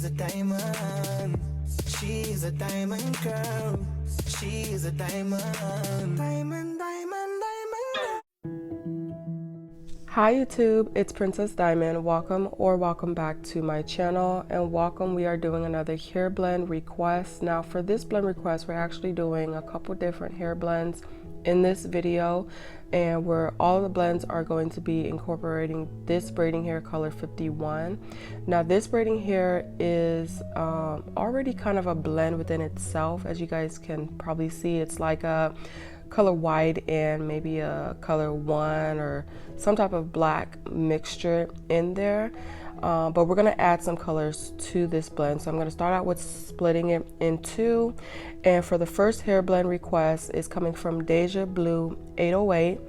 She's a diamond. She's a diamond girl. She's a diamond. Diamond, diamond, diamond. Hi YouTube, it's Princess Diamond. Welcome back to my channel, and welcome. We are doing another hair blend request. Now for this blend request, we're actually doing a couple different hair blends in this video, and where all the blends are going to be incorporating this braiding hair color 51. Now this braiding hair is already kind of a blend within itself. As you guys can probably see, it's like a color white and maybe a color one or some type of black mixture in there, but we're going to add some colors to this blend. So I'm going to start out with splitting it in two, and for the first hair blend request is coming from Deja Blue 808,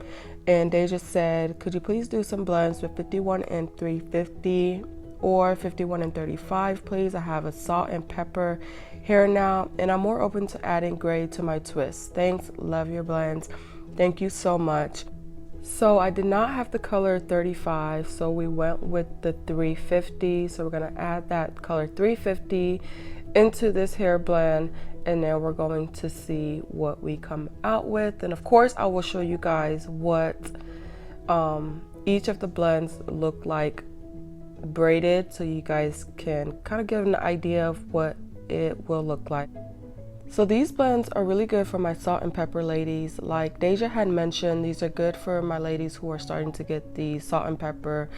and Deja said, could you please do some blends with 51 and 350 or 51 and 35 please? I have a salt and pepper hair now, and I'm more open to adding gray to my twists. Thanks, love your blends. Thank you so much. So I did not have the color 35, so we went with the 350. So we're gonna add that color 350 into this hair blend, and then we're going to see what we come out with. And of course I will show you guys what each of the blends look like braided, so you guys can kind of get an idea of what it will look like. So these blends are really good for my salt and pepper ladies. Like Deja had mentioned, these are good for my ladies who are starting to get the salt and pepper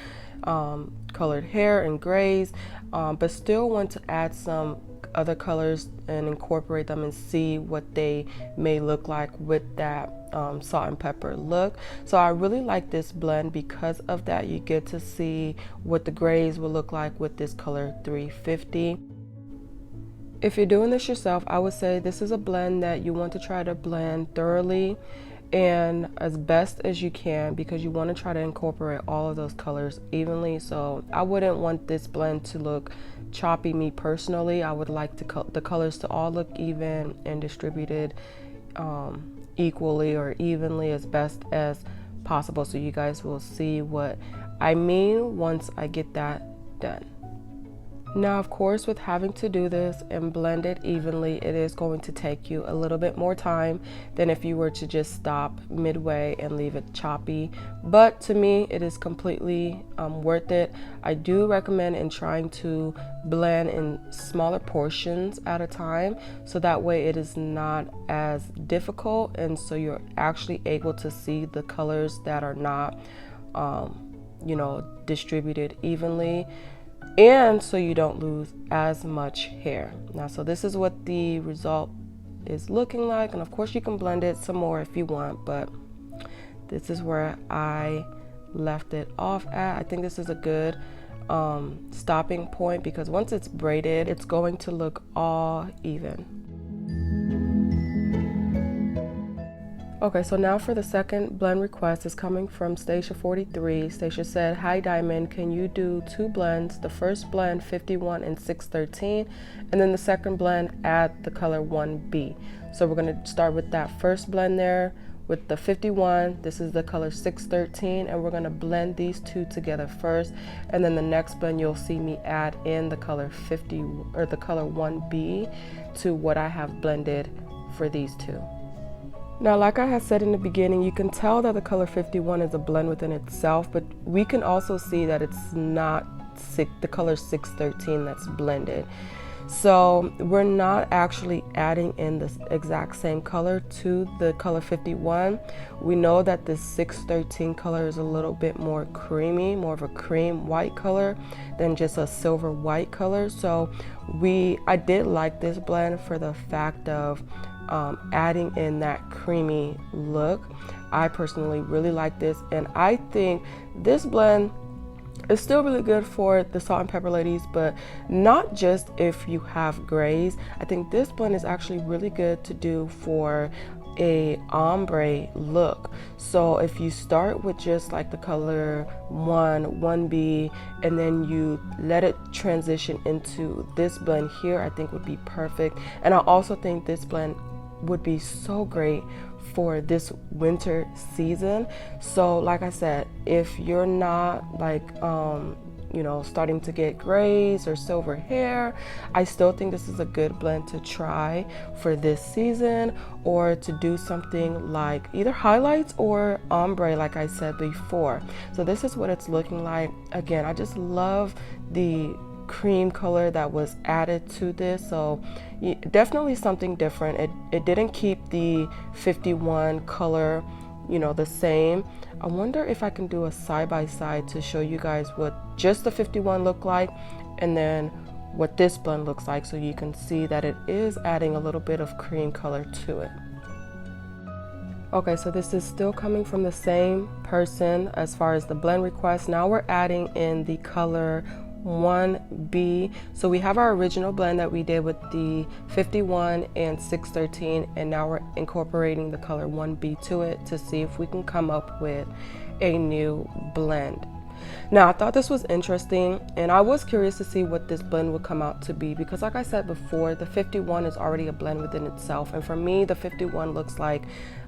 colored hair and grays, but still want to add some other colors and incorporate them and see what they may look like with that salt and pepper look. So I really like this blend because of that. You get to see what the grays will look like with this color 350. If you're doing this yourself, I would say this is a blend that you want to try to blend thoroughly and as best as you can, because you want to try to incorporate all of those colors evenly. So I wouldn't want this blend to look choppy. Me personally, I would like the colors to all look even and distributed equally or evenly as best as possible. So you guys will see what I mean once I get that done. Now, of course, with having to do this and blend it evenly, it is going to take you a little bit more time than if you were to just stop midway and leave it choppy. But to me, it is completely worth it. I do recommend in trying to blend in smaller portions at a time, so that way it is not as difficult, and so you're actually able to see the colors that are not, distributed evenly, and so you don't lose as much hair. Now, so this is what the result is looking like, and of course you can blend it some more if you want, but this is where I left it off at. I think this is a good stopping point, because once it's braided, it's going to look all even. Okay, so now for the second blend request is coming from Stacia 43. Stacia said, hi Diamond, can you do two blends? The first blend 51 and 613, and then the second blend add the color 1B. So we're going to start with that first blend there with the 51. This is the color 613, and we're going to blend these two together first, and then the next blend you'll see me add in the color 50 or the color 1B to what I have blended for these two. Now, like I had said in the beginning, you can tell that the color 51 is a blend within itself, but we can also see that it's not the color 613 that's blended. So we're not actually adding in the exact same color to the color 51. We know that the 613 color is a little bit more creamy, more of a cream white color than just a silver white color. So I did like this blend for the fact of adding in that creamy look. I personally really like this, and I think this blend is still really good for the salt and pepper ladies, but not just if you have grays. I think this blend is actually really good to do for a ombre look. So if you start with just like the color 1B, and then you let it transition into this blend here, I think would be perfect. And I also think this blend would be so great for this winter season. So like I said, if you're not like you know, starting to get grays or silver hair, I still think this is a good blend to try for this season, or to do something like either highlights or ombre like I said before. So this is what it's looking like. Again, I just love the cream color that was added to this, so definitely something different. It didn't keep the 51 color, you know, the same. I wonder if I can do a side-by-side to show you guys what just the 51 looked like and then what this blend looks like, so you can see that it is adding a little bit of cream color to it. Okay, so this is still coming from the same person as far as the blend request. Now we're adding in the color 1B. So we have our original blend that we did with the 51 and 613, and now we're incorporating the color 1B to it to see if we can come up with a new blend. Now, I thought this was interesting, and I was curious to see what this blend would come out to be, because like I said before, the 51 is already a blend within itself, and for me the 51 looks like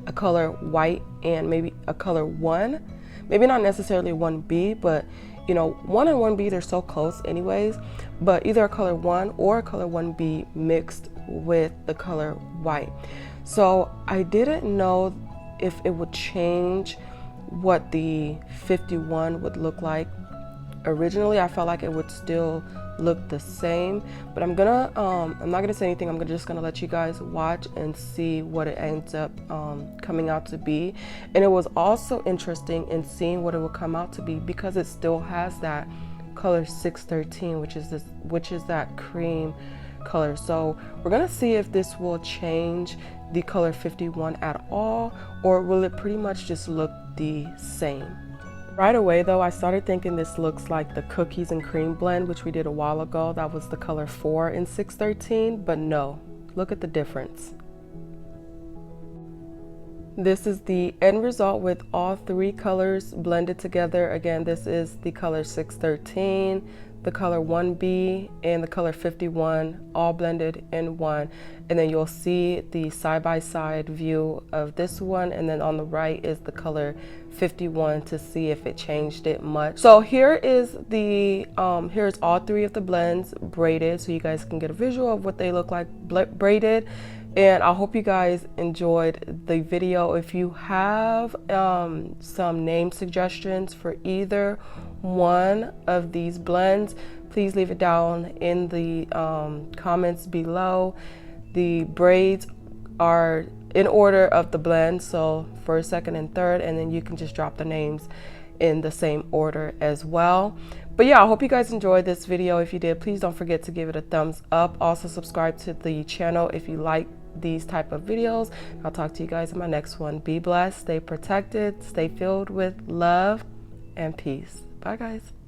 a color white and maybe a color 1, maybe not necessarily 1B, but you know, 1 and 1B, they're so close anyways, but either a color 1 or a color 1B mixed with the color white. So I didn't know if it would change what the 51 would look like. Originally I felt like it would still look the same, but I'm not gonna say anything. I'm just gonna let you guys watch and see what it ends up coming out to be. And it was also interesting in seeing what it will come out to be, because it still has that color 613, which is that cream color. So we're gonna see if this will change the color 51 at all, or will it pretty much just look the same. Right away though, I started thinking this looks like the cookies and cream blend, which we did a while ago. That was the color 4 in 613, but no, look at the difference. This is the end result with all 3 colors blended together. Again, this is the color 613, the color 1B, and the color 51 all blended in one. And then you'll see the side-by-side view of this one, and then on the right is the color 51 to see if it changed it much. So here is the here's all 3 of the blends braided, so you guys can get a visual of what they look like braided. And I hope you guys enjoyed the video. If you have some name suggestions for either one of these blends, please leave it down in the comments below. The braids are in order of the blend, so first, second, and third, and then you can just drop the names in the same order as well. But yeah, I hope you guys enjoyed this video. If you did, please don't forget to give it a thumbs up. Also subscribe to the channel if you like these type of videos. I'll talk to you guys in my next one. Be blessed, stay protected, stay filled with love and peace. Bye guys.